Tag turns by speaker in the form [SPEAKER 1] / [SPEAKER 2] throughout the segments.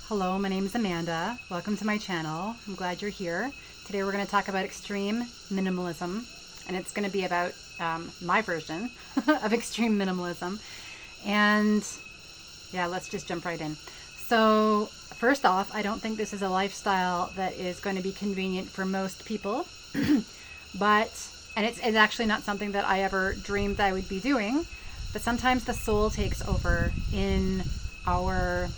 [SPEAKER 1] Hello, my name is Amanda. Welcome to my channel. I'm glad you're here. Today we're going to talk about extreme minimalism, and it's going to be about my version of extreme minimalism. And yeah, let's just jump right in. So first off, I don't think this is a lifestyle that is going to be convenient for most people, and it's actually not something that I ever dreamed I would be doing, but sometimes the soul takes over in our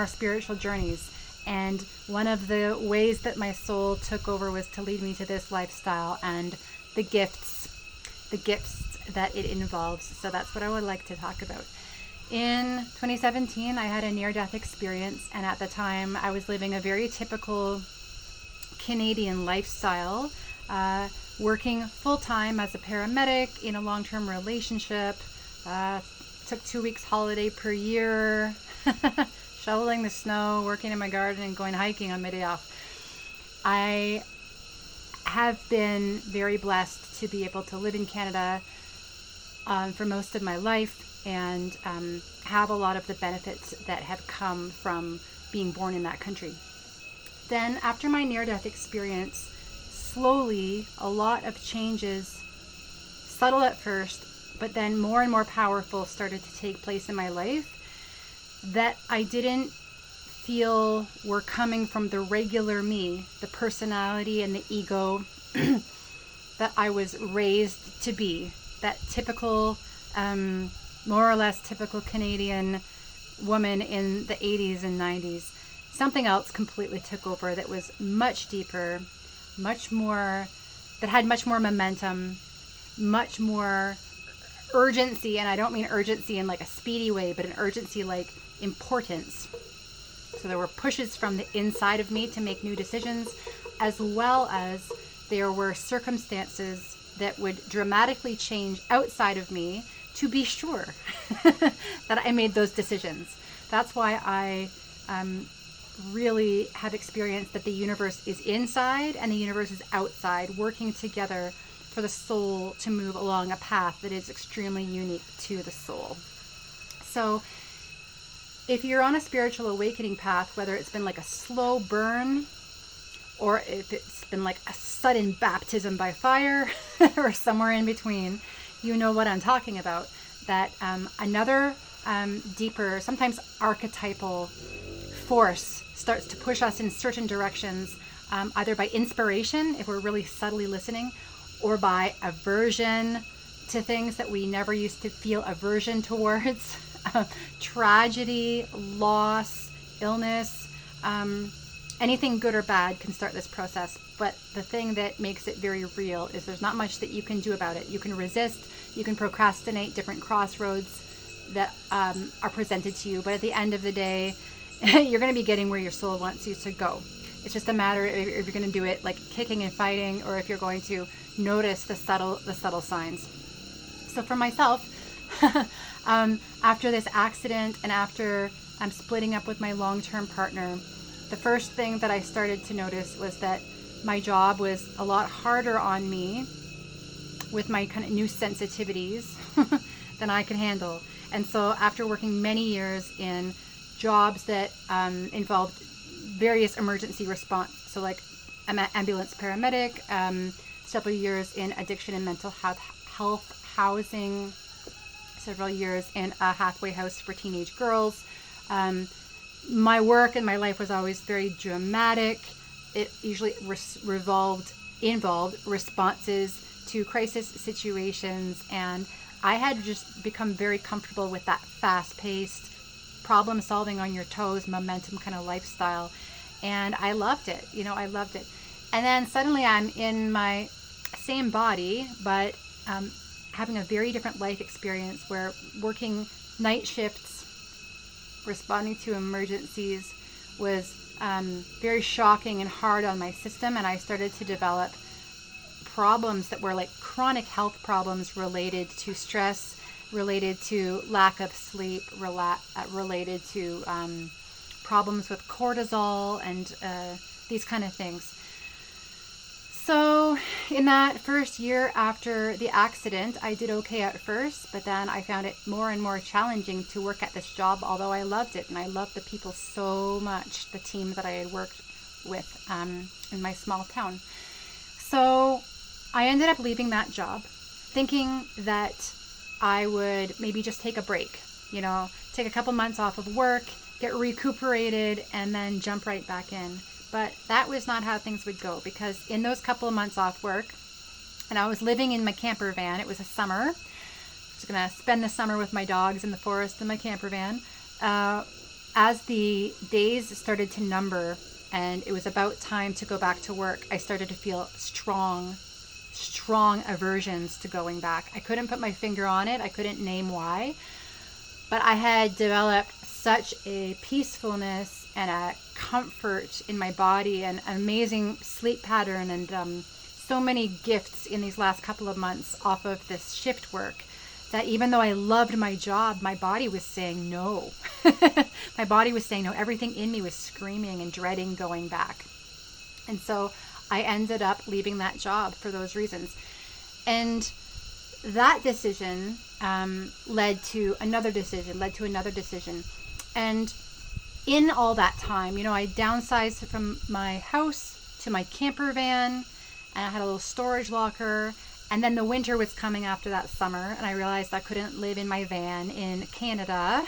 [SPEAKER 1] spiritual journeys. And one of the ways that my soul took over was to lead me to this lifestyle and the gifts that it involves. So that's what I would like to talk about. In 2017, I had a near-death experience, and at the time I was living a very typical Canadian lifestyle, working full-time as a paramedic in a long-term relationship, took 2 weeks holiday per year, shoveling the snow, working in my garden, and going hiking on my day off. I have been very blessed to be able to live in Canada for most of my life, and have a lot of the benefits that have come from being born in that country. Then after my near-death experience, slowly a lot of changes, subtle at first, but then more and more powerful, started to take place in my life that I didn't feel were coming from the regular me, the personality and the ego that I was raised to be, that typical, more or less typical Canadian woman in the 80s and 90s. Something else completely took over that was much deeper, that had much more momentum, much more urgency. And I don't mean urgency in like a speedy way, but an urgency like importance. So there were pushes from the inside of me to make new decisions, as well as there were circumstances that would dramatically change outside of me to be sure that I made those decisions. That's why I really have experienced that the universe is inside and the universe is outside, working together for the soul to move along a path that is extremely unique to the soul. So if you're on a spiritual awakening path, whether it's been like a slow burn or if it's been like a sudden baptism by fire or somewhere in between, you know what I'm talking about. That another deeper, sometimes archetypal force starts to push us in certain directions, either by inspiration, if we're really subtly listening, or by aversion to things that we never used to feel aversion towards. Tragedy, loss, illness, anything good or bad can start this process. But the thing that makes it very real is there's not much that you can do about it. You can resist, you can procrastinate different crossroads that are presented to you. But at the end of the day, you're going to be getting where your soul wants you to go. It's just a matter of if you're going to do it like kicking and fighting, or if you're going to notice the subtle signs. So for myself, after this accident and after splitting up with my long-term partner, the first thing that I started to notice was that my job was a lot harder on me with my kind of new sensitivities than I could handle. And so after working many years in jobs that involved various emergency response, so like I'm an ambulance paramedic, several years in addiction and mental health housing, several years in a halfway house for teenage girls. My work and my life was always very dramatic. It usually involved responses to crisis situations, and I had just become very comfortable with that fast-paced, problem solving on your toes, momentum kind of lifestyle. And I loved it. I loved it. And then suddenly I'm in my same body, but having a very different life experience where working night shifts, responding to emergencies was very shocking and hard on my system. And I started to develop problems that were like chronic health problems related to stress, related to lack of sleep, related to problems with cortisol and these kind of things. So in that first year after the accident, I did okay at first, but then I found it more and more challenging to work at this job, although I loved it and I loved the people so much, the team that I had worked with in my small town. So I ended up leaving that job thinking that I would maybe just take a break, take a couple months off of work, get recuperated, and then jump right back in. But that was not how things would go, because in those couple of months off work, and I was living in my camper van. It was a summer. I was going to spend the summer with my dogs in the forest in my camper van. As the days started to number and it was about time to go back to work, I started to feel strong aversions to going back. I couldn't put my finger on it. I couldn't name why. But I had developed such a peacefulness and a comfort in my body and an amazing sleep pattern and so many gifts in these last couple of months off of this shift work that even though I loved my job, my body was saying no. My body was saying no. Everything in me was screaming and dreading going back. And so I ended up leaving that job for those reasons. And that decision led to another decision. And in all that time, I downsized from my house to my camper van, and I had a little storage locker. And then the winter was coming after that summer, and I realized I couldn't live in my van in Canada,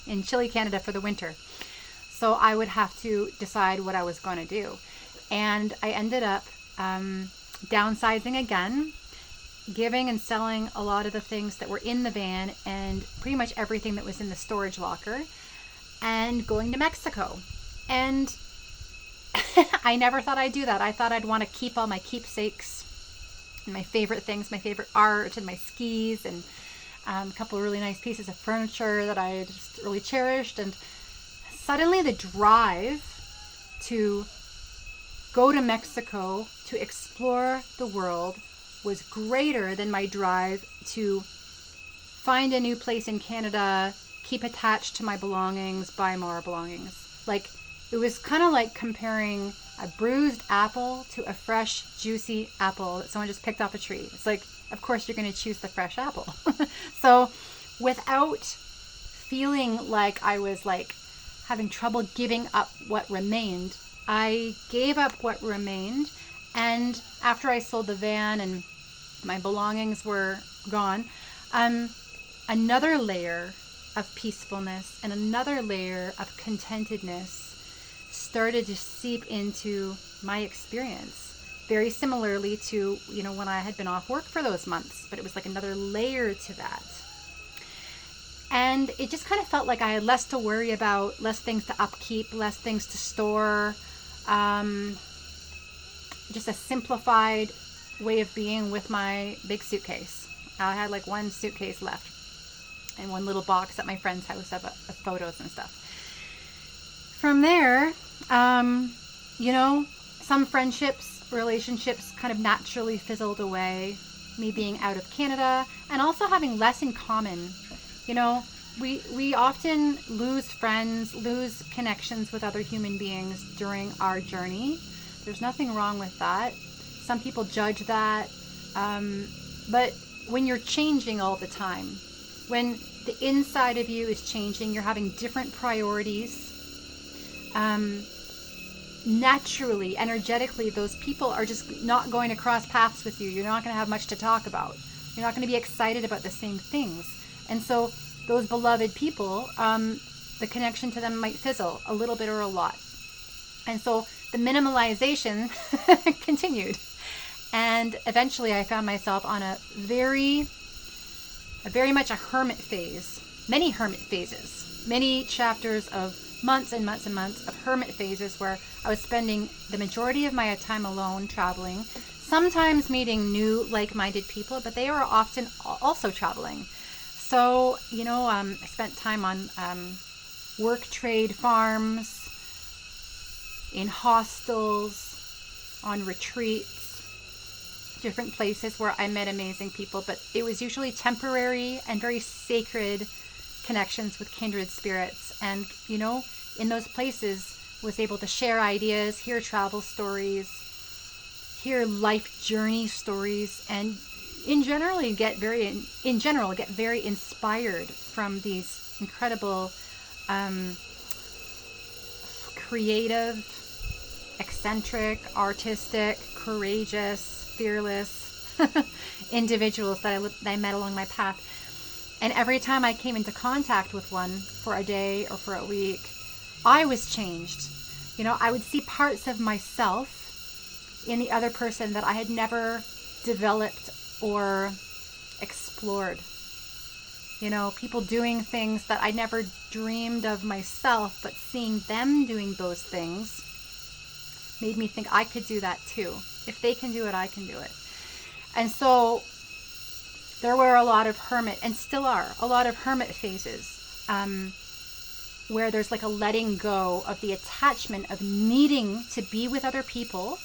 [SPEAKER 1] in chilly Canada for the winter. So I would have to decide what I was going to do. And I ended up downsizing again, giving and selling a lot of the things that were in the van and pretty much everything that was in the storage locker, and going to Mexico. And I never thought I'd do that. I thought I'd want to keep all my keepsakes and my favorite things, my favorite art and my skis and a couple of really nice pieces of furniture that I just really cherished. And suddenly the drive to go to Mexico to explore the world was greater than my drive to find a new place in Canada, keep attached to my belongings, buy more belongings. Like, it was kind of like comparing a bruised apple to a fresh, juicy apple that someone just picked off a tree. It's like, of course you're going to choose the fresh apple. So without feeling like I was like having trouble giving up what remained, I gave up what remained. And after I sold the van and my belongings were gone, another layer of peacefulness and another layer of contentedness started to seep into my experience, very similarly to when I had been off work for those months, but it was like another layer to that. And it just kind of felt like I had less to worry about, less things to upkeep, less things to store, just a simplified way of being with my big suitcase. I had like one suitcase left and one little box at my friend's house of photos and stuff. From there, some friendships, relationships kind of naturally fizzled away, me being out of Canada and also having less in common. We often lose friends, lose connections with other human beings during our journey. There's nothing wrong with that. Some people judge that. But when you're changing all the time, when the inside of you is changing, you're having different priorities, naturally, energetically, those people are just not going to cross paths with you. You're not going to have much to talk about. You're not going to be excited about the same things. And so those beloved people, the connection to them might fizzle a little bit or a lot. And so the minimalization continued. And eventually I found myself on a very much a hermit phase, many hermit phases, many chapters of months and months and months of hermit phases where I was spending the majority of my time alone traveling, sometimes meeting new like-minded people, but they were often also traveling. So, I spent time on work trade farms, in hostels, on retreats, different places where I met amazing people, but it was usually temporary and very sacred connections with kindred spirits. And, in those places was able to share ideas, hear travel stories, hear life journey stories, and in general get very inspired from these incredible, creative, eccentric, artistic, courageous, fearless individuals that I met along my path. And every time I came into contact with one for a day or for a week, I was changed. You know, I would see parts of myself in the other person that I had never developed or explored. You know, people doing things that I never dreamed of myself, but seeing them doing those things made me think I could do that too. If they can do it, I can do it. And so there were a lot of hermit, and still are, a lot of hermit phases, where there's like a letting go of the attachment of needing to be with other people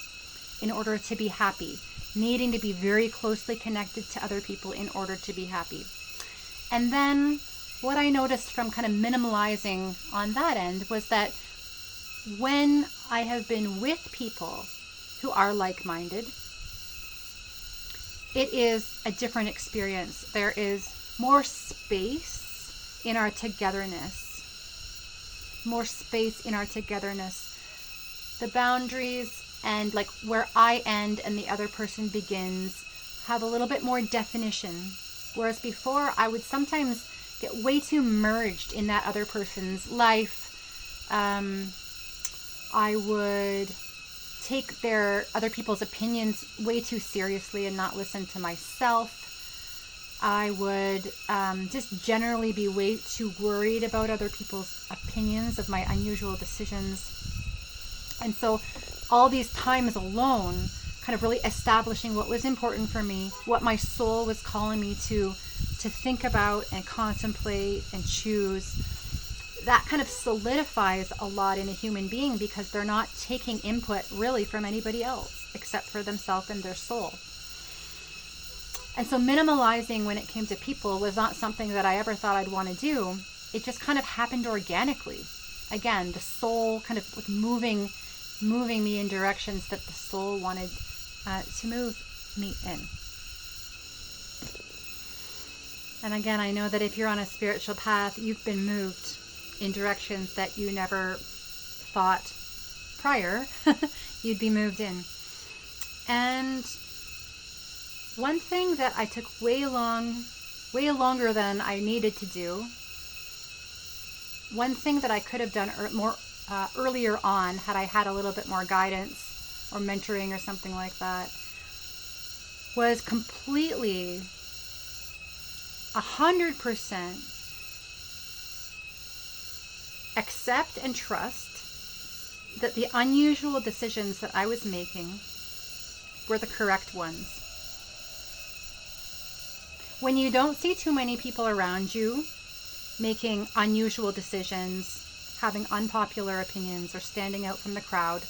[SPEAKER 1] in order to be happy, needing to be very closely connected to other people in order to be happy. And then what I noticed from kind of minimalizing on that end was that when I have been with people who are like-minded, it is a different experience. There is more space in our togetherness. More space in our togetherness. The boundaries and like where I end and the other person begins have a little bit more definition. Whereas before, I would sometimes get way too merged in that other person's life. I would take other people's opinions way too seriously and not listen to myself. I would just generally be way too worried about other people's opinions of my unusual decisions. And so all these times alone, kind of really establishing what was important for me, what my soul was calling me to think about and contemplate and choose, that kind of solidifies a lot in a human being because they're not taking input really from anybody else except for themselves and their soul. And so minimalizing when it came to people was not something that I ever thought I'd want to do. It just kind of happened organically. Again, the soul kind of like moving me in directions that the soul wanted to move me in. And again, I know that if you're on a spiritual path, you've been moved in directions that you never thought prior you'd be moved in. And one thing that I took way longer than I needed to do, one thing that I could have done earlier on had I had a little bit more guidance or mentoring or something like that, was completely 100% accept and trust that the unusual decisions that I was making were the correct ones. When you don't see too many people around you making unusual decisions, having unpopular opinions, or standing out from the crowd,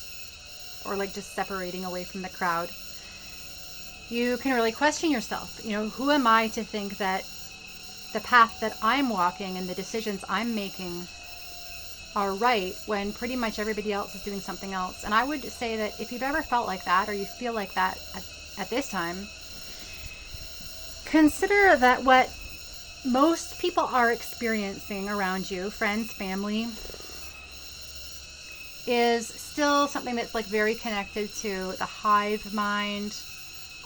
[SPEAKER 1] or like just separating away from the crowd, you can really question yourself. You know, who am I to think that the path that I'm walking and the decisions I'm making are right when pretty much everybody else is doing something else? And I would say that if you've ever felt like that, or you feel like that at this time, consider that what most people are experiencing around you, friends, family, is still something that's like very connected to the hive mind,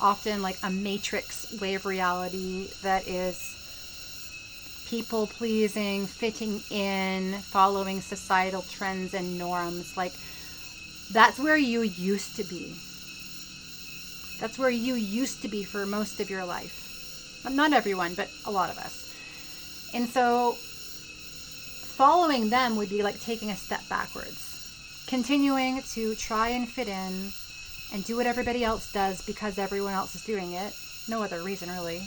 [SPEAKER 1] often like a matrix way of reality that is people pleasing, fitting in, following societal trends and norms. Like, that's where you used to be. That's where you used to be for most of your life. Not everyone, but a lot of us. And so following them would be like taking a step backwards, continuing to try and fit in and do what everybody else does because everyone else is doing it. No other reason, really.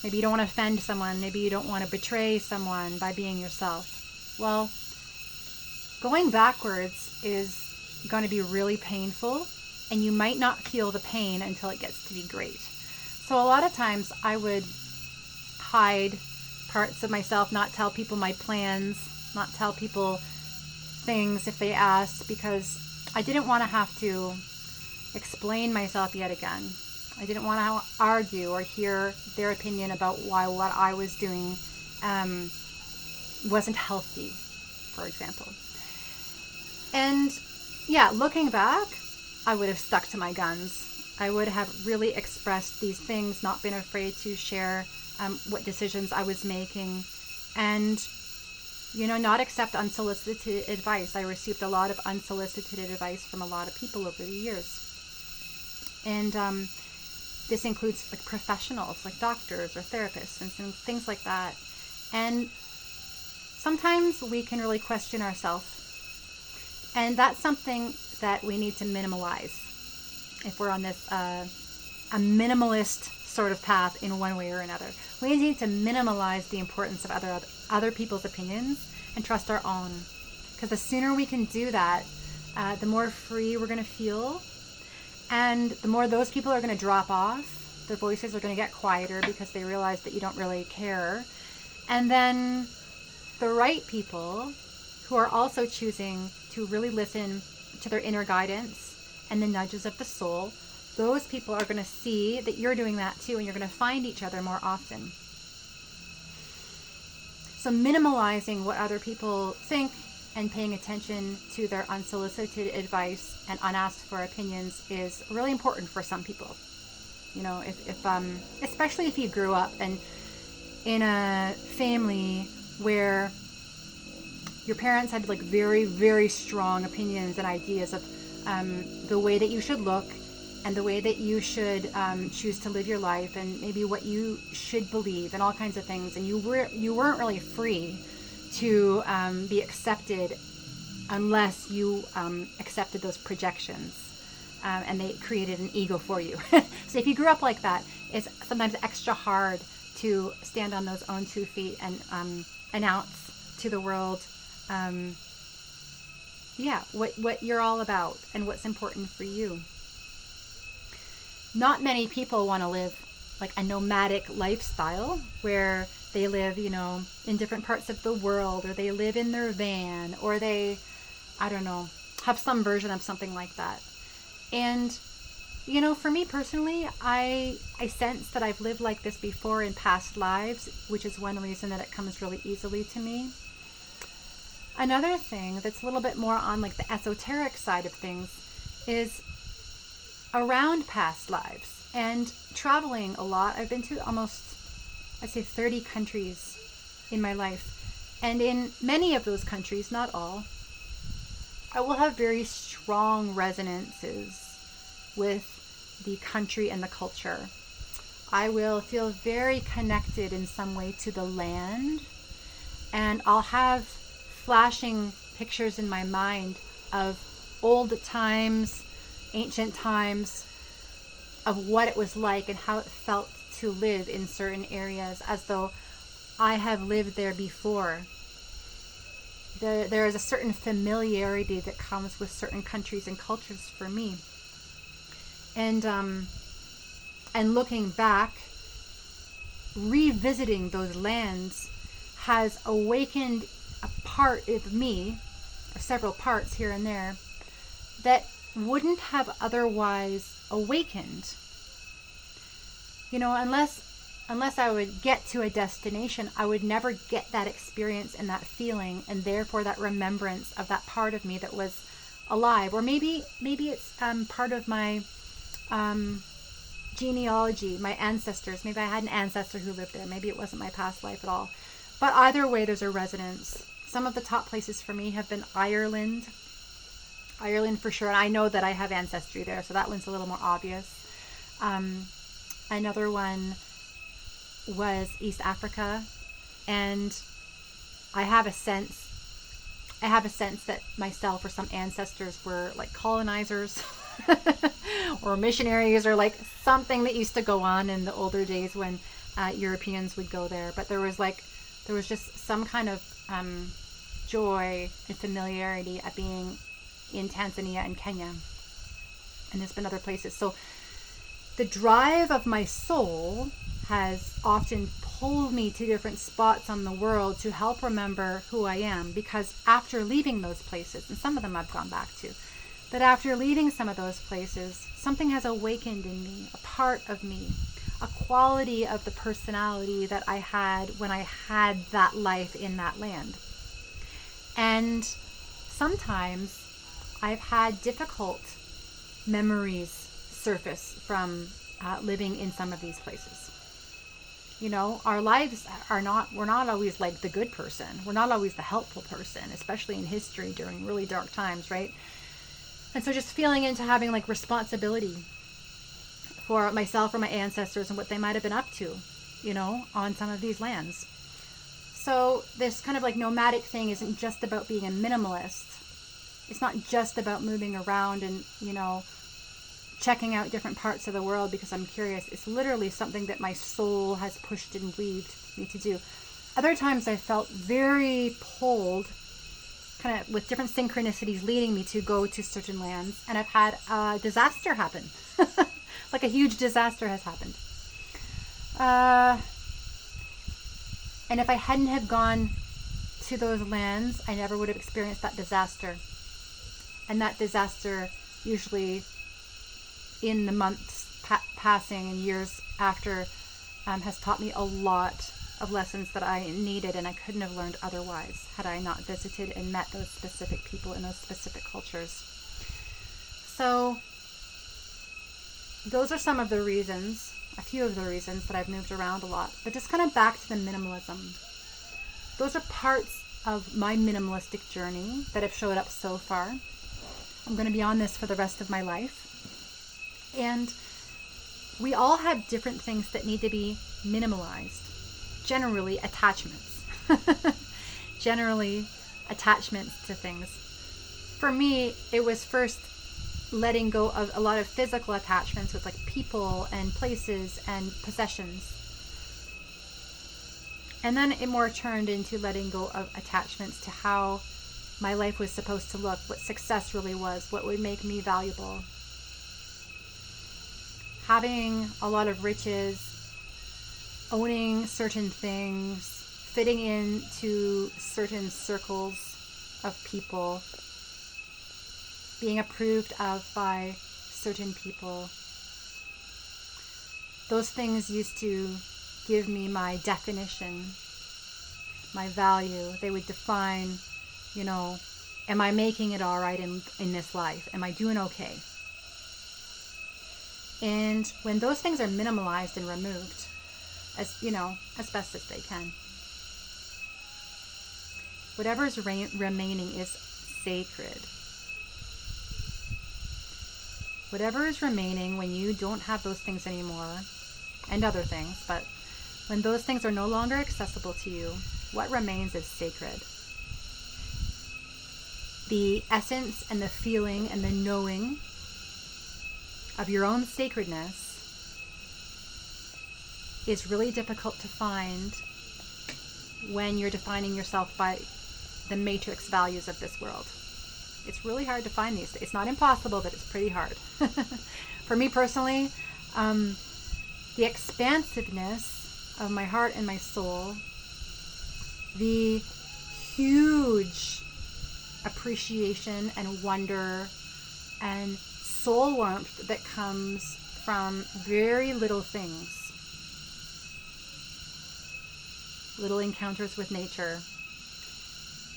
[SPEAKER 1] Maybe you don't want to offend someone. Maybe you don't want to betray someone by being yourself. Well, going backwards is going to be really painful, and you might not feel the pain until it gets to be great. So a lot of times I would hide parts of myself, not tell people my plans, not tell people things if they asked, because I didn't want to have to explain myself yet again. I didn't want to argue or hear their opinion about why what I was doing wasn't healthy, for example. And yeah, looking back, I would have stuck to my guns. I would have really expressed these things, not been afraid to share what decisions I was making, and not accept unsolicited advice. I received a lot of unsolicited advice from a lot of people over the years. And this includes like professionals, like doctors or therapists and things like that. And sometimes we can really question ourselves. And that's something that we need to minimalize if we're on this a minimalist sort of path in one way or another. We need to minimalize the importance of other people's opinions and trust our own. Because the sooner we can do that, the more free we're going to feel. And the more those people are going to drop off, their voices are going to get quieter because they realize that you don't really care. And then the right people who are also choosing to really listen to their inner guidance and the nudges of the soul, those people are going to see that you're doing that too, and you're going to find each other more often. So minimalizing what other people think and paying attention to their unsolicited advice and unasked for opinions is really important for some people. If especially if you grew up and in a family where your parents had like very, very strong opinions and ideas of the way that you should look and the way that you should choose to live your life, and maybe what you should believe and all kinds of things, and you weren't really free to be accepted unless you accepted those projections, and they created an ego for you. So if you grew up like that, it's sometimes extra hard to stand on those own 2 feet and announce to the world what you're all about and what's important for you. Not many people want to live like a nomadic lifestyle where they live, in different parts of the world, or they live in their van, or they, have some version of something like that. And, for me personally, I sense that I've lived like this before in past lives, which is one reason that it comes really easily to me. Another thing that's a little bit more on like the esoteric side of things is around past lives and traveling a lot. I've been to almost, I'd say 30 countries in my life. And in many of those countries, not all, I will have very strong resonances with the country and the culture. I will feel very connected in some way to the land, and I'll have flashing pictures in my mind of old times, ancient times, of what it was like and how it felt to live in certain areas, as though I have lived there before. There is a certain familiarity that comes with certain countries and cultures for me. And looking back, revisiting those lands has awakened a part of me, or several parts here and there, that wouldn't have otherwise awakened. Unless I would get to a destination, I would never get that experience and that feeling, and therefore that remembrance of that part of me that was alive. Or maybe it's part of my genealogy, my ancestors. Maybe I had an ancestor who lived there. Maybe it wasn't my past life at all. But either way, there's a resonance. Some of the top places for me have been Ireland for sure, and I know that I have ancestry there, so that one's a little more obvious. Another one was East Africa, and I have a sense that myself or some ancestors were like colonizers or missionaries, or like something that used to go on in the older days when Europeans would go there. But there was just some kind of joy and familiarity at being in Tanzania and Kenya, and there's been other places. So the drive of my soul has often pulled me to different spots on the world to help remember who I am, because after leaving those places, and some of them I've gone back to, that after leaving some of those places, something has awakened in me, a part of me, a quality of the personality that I had when I had that life in that land. And sometimes I've had difficult memories surface from living in some of these places. You know, our lives we're not always like the good person. We're not always the helpful person, especially in history during really dark times, right? And so just feeling into having like responsibility for myself or my ancestors and what they might have been up to, you know, on some of these lands. So this kind of like nomadic thing isn't just about being a minimalist. It's not just about moving around and, you know, checking out different parts of the world because I'm curious. It's literally something that my soul has pushed and weaved me to do. Other times I felt very pulled, kind of with different synchronicities leading me to go to certain lands. And I've had a disaster happen. Like a huge disaster has happened. And if I hadn't have gone to those lands, I never would have experienced that disaster. And that disaster usually in the months passing and years after has taught me a lot of lessons that I needed and I couldn't have learned otherwise had I not visited and met those specific people in those specific cultures. So those are some of the reasons, a few of the reasons that I've moved around a lot. But just kind of back to the minimalism. Those are parts of my minimalistic journey that have showed up so far. I'm going to be on this for the rest of my life. And we all have different things that need to be minimalized. Generally, attachments. Generally, attachments to things. For me, it was first letting go of a lot of physical attachments with like people and places and possessions. And then it more turned into letting go of attachments to how my life was supposed to look, what success really was, what would make me valuable. Having a lot of riches, owning certain things, fitting into certain circles of people, being approved of by certain people. Those things used to give me my definition, my value. They would define, you know, am I making it all right in this life? Am I doing okay? And when those things are minimalized and removed, as you know, as best as they can, whatever is remaining is sacred. Whatever is remaining when you don't have those things anymore, and other things, but when those things are no longer accessible to you, what remains is sacred. The essence and the feeling and the knowing of your own sacredness is really difficult to find when you're defining yourself by the matrix values of this world. It's really hard to find these. It's not impossible, but it's pretty hard. For me personally, the expansiveness of my heart and my soul, the huge appreciation and wonder and soul warmth that comes from very little things, little encounters with nature,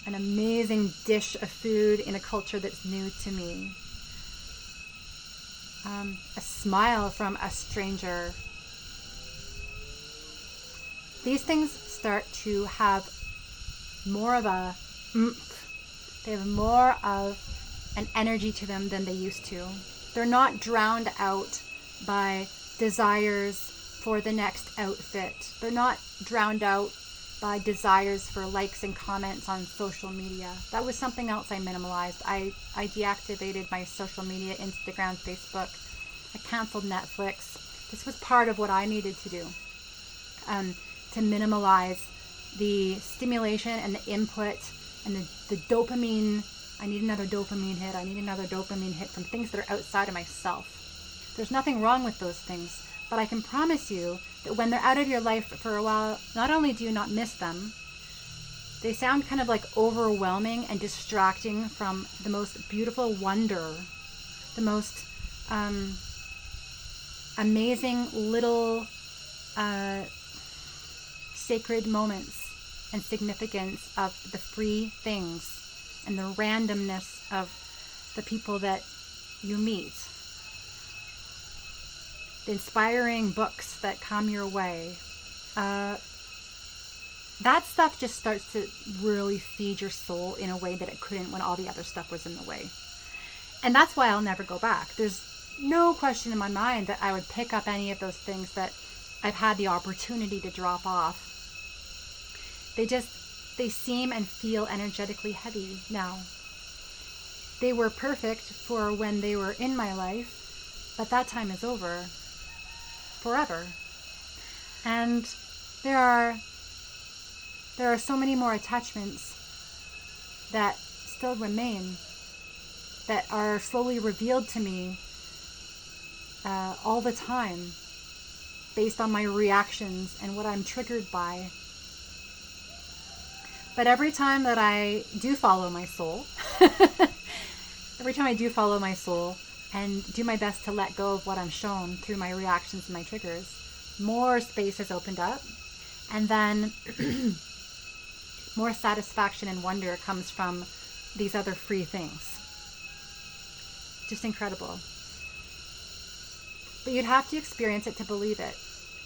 [SPEAKER 1] an amazing dish of food in a culture that's new to me, a smile from a stranger. These things start to have more of a oomph. They have more of an energy to them than they used to. They're not drowned out by desires for the next outfit. They're not drowned out by desires for likes and comments on social media. That was something else I minimalized. I deactivated my social media, Instagram, Facebook. I canceled Netflix. This was part of what I needed to do, to minimalize the stimulation and the input and the dopamine. I need another dopamine hit. I need another dopamine hit from things that are outside of myself. There's nothing wrong with those things, but I can promise you that when they're out of your life for a while, not only do you not miss them, they sound kind of like overwhelming and distracting from the most beautiful wonder the most amazing little sacred moments and significance of the free things and the randomness of the people that you meet. The inspiring books that come your way. That stuff just starts to really feed your soul in a way that it couldn't when all the other stuff was in the way. And that's why I'll never go back. There's no question in my mind that I would pick up any of those things that I've had the opportunity to drop off. They seem and feel energetically heavy now. They were perfect for when they were in my life, but that time is over forever. And there are so many more attachments that still remain, that are slowly revealed to me all the time based on my reactions and what I'm triggered by. But every time that I do follow my soul, and do my best to let go of what I'm shown through my reactions and my triggers, more space has opened up. And then more satisfaction and wonder comes from these other free things. Just incredible. But you'd have to experience it to believe it.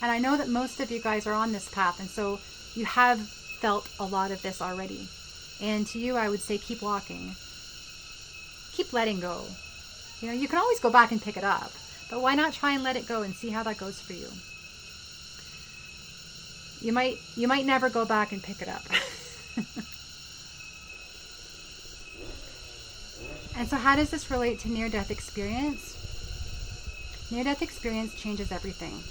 [SPEAKER 1] And I know that most of you guys are on this path, and so you have felt a lot of this already. And to you, I would say keep walking. Keep letting go. You know, you can always go back and pick it up, but why not try and let it go and see how that goes for you? You might never go back and pick it up. And so how does this relate to near-death experience? Near-death experience changes everything.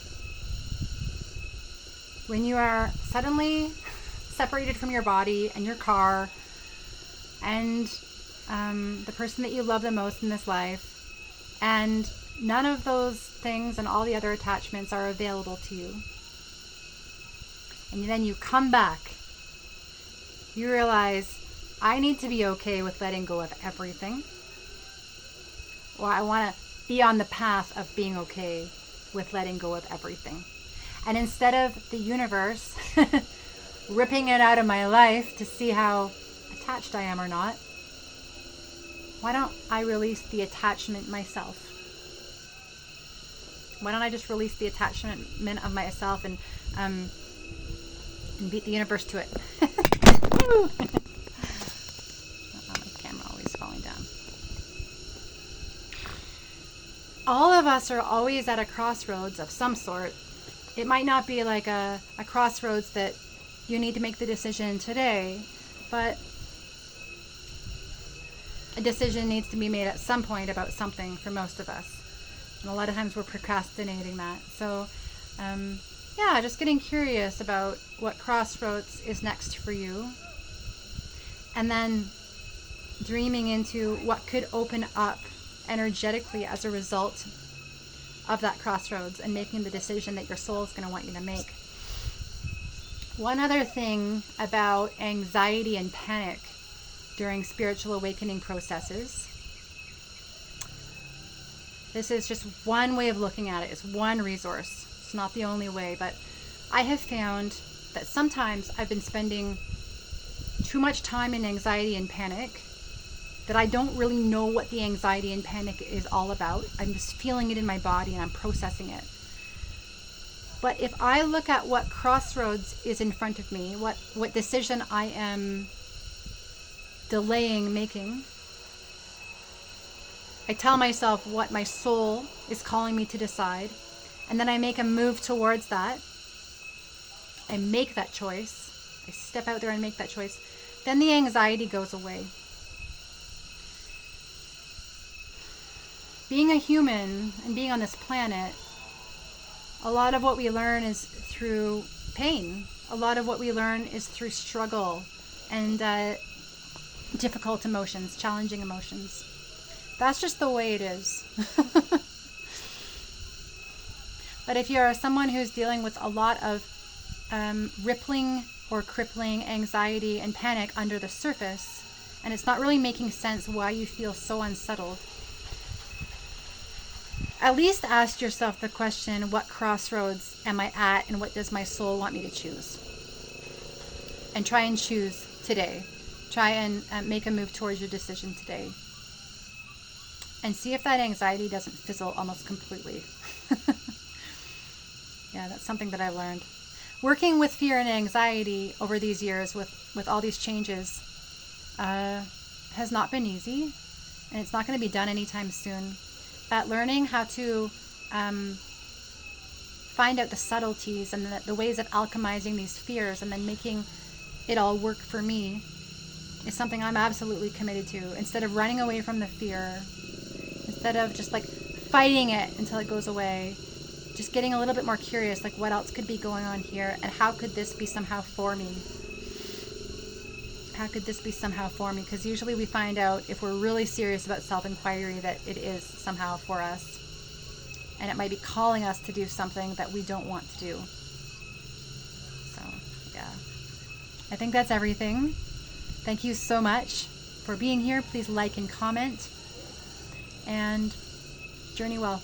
[SPEAKER 1] When you are suddenly separated from your body and your car and the person that you love the most in this life, and none of those things and all the other attachments are available to you, and then you come back, you realize, I need to be okay with letting go of everything. Well, I want to be on the path of being okay with letting go of everything. And instead of the universe ripping it out of my life to see how attached I am or not, why don't I release the attachment myself? Why don't I just release the attachment of myself and beat the universe to it? Woo! My camera always falling down. All of us are always at a crossroads of some sort. It might not be like a crossroads that you need to make the decision today, but a decision needs to be made at some point about something for most of us. And a lot of times we're procrastinating that. So, just getting curious about what crossroads is next for you. And then dreaming into what could open up energetically as a result of that crossroads and making the decision that your soul is going to want you to make. One other thing about anxiety and panic during spiritual awakening processes. This is just one way of looking at it. It's one resource. It's not the only way, but I have found that sometimes I've been spending too much time in anxiety and panic that I don't really know what the anxiety and panic is all about. I'm just feeling it in my body and I'm processing it. But if I look at what crossroads is in front of me, what decision I am delaying making, I tell myself what my soul is calling me to decide, and then I make a move towards that. I make that choice. I step out there and make that choice. Then the anxiety goes away. Being a human and being on this planet, a lot of what we learn is through pain. A lot of what we learn is through struggle and difficult emotions, challenging emotions. That's just the way it is. But if you're someone who's dealing with a lot of rippling or crippling anxiety and panic under the surface, and it's not really making sense why you feel so unsettled, at least ask yourself the question, what crossroads am I at, and what does my soul want me to choose? And try and choose today. Try and make a move towards your decision today. And see if that anxiety doesn't fizzle almost completely. Yeah, that's something that I've learned. Working with fear and anxiety over these years with all these changes has not been easy. And it's not going to be done anytime soon. But learning how to find out the subtleties and the ways of alchemizing these fears and then making it all work for me is something I'm absolutely committed to. Instead of running away from the fear, instead of just like fighting it until it goes away, just getting a little bit more curious, like what else could be going on here, and how could this be somehow for me? How could this be somehow for me? Because usually we find out, if we're really serious about self-inquiry, that it is somehow for us. And it might be calling us to do something that we don't want to do. So, yeah. I think that's everything. Thank you so much for being here. Please like and comment. And journey well.